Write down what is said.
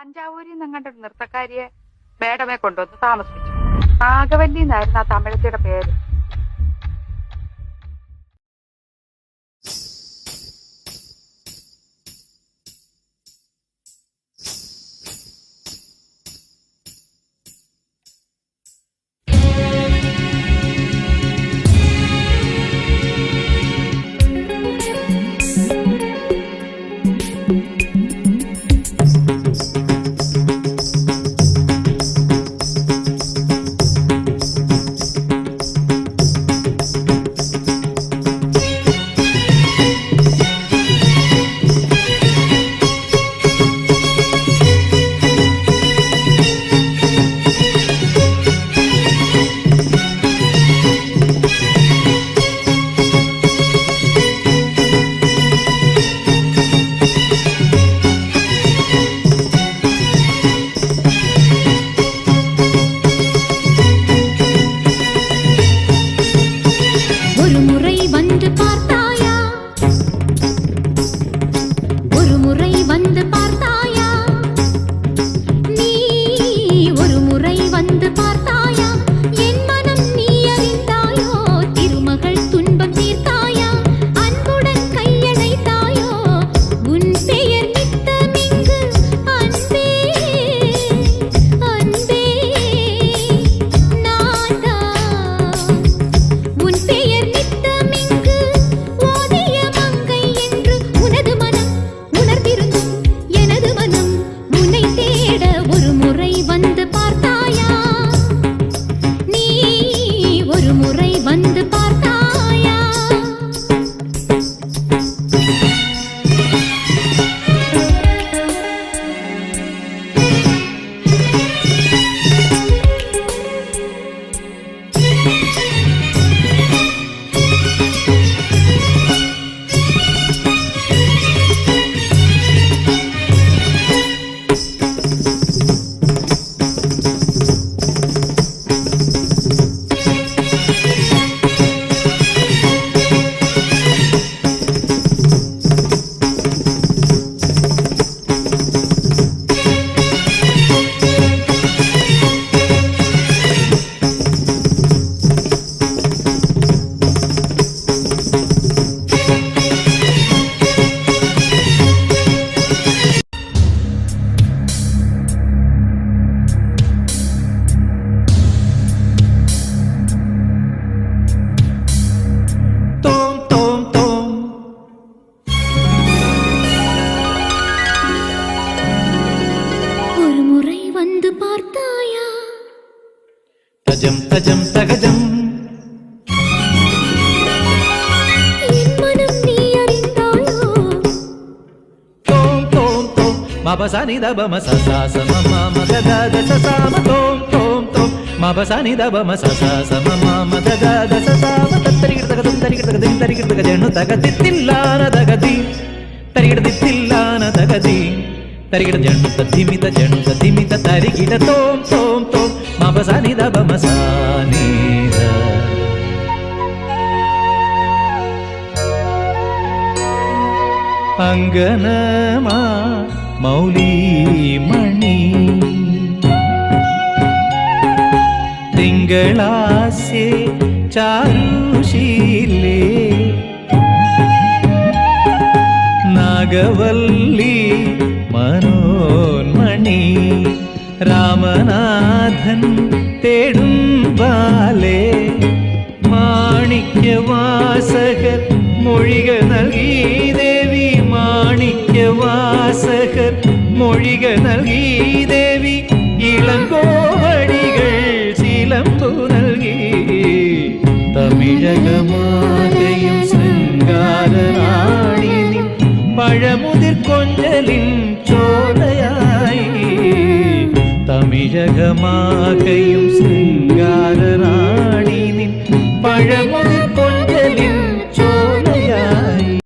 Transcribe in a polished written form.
തഞ്ചാവൂരിൽ നിന്ന് അങ്ങോട്ട് ഒരു നൃത്തക്കാരിയെ മേഡമെ കൊണ്ടുവന്ന് താമസിപ്പിച്ചു. നാഗവല്ലി എന്നായിരുന്നു ആ തമിഴത്തിയുടെ പേര്. தஜம் தஜம் தகஜம் மனம் நீ அறிந்தாயோ தோம் தோம் தோம் மபசனி தபம சசாசம மம கத சசாம தோம் தோம் தோம் மபசனி தபம சசாசம மம கத சசாம தத்தரிகிடதகதம் தரிகிடதகதிம் தரிகிடதகஜனு தகதித்தில்லான தகதி தரிகிடதித்தில்லான தகதி தரிகிட ஜனு தத்திமித ஜனு தத்திமித தரிகிட தோம் தோம் தோம் மபசனி தபம சானித அங்கனமா மௌலி மணி திங்களாசே சாருஷீலே നാഗവല്ലി മനോന്മണി രാമനാഥൻ തേടും ബാലേ മാണിക്യവാസകർ മൊഴിക നൽകി ദേവി മാണിക്യവാസകർ മൊഴിക നൽകി ദേവി ഇളങ്കോവടികൾ ചിലമ്പു നൽകി തമിഴകമാകയും ശൃംഗാരറാണി പഴമുതിർ കൊഞ്ചലിൻ ചോലയായി തമിഴകമാകയും ശൃംഗാരറാണി നിൻ പഴമുതിർ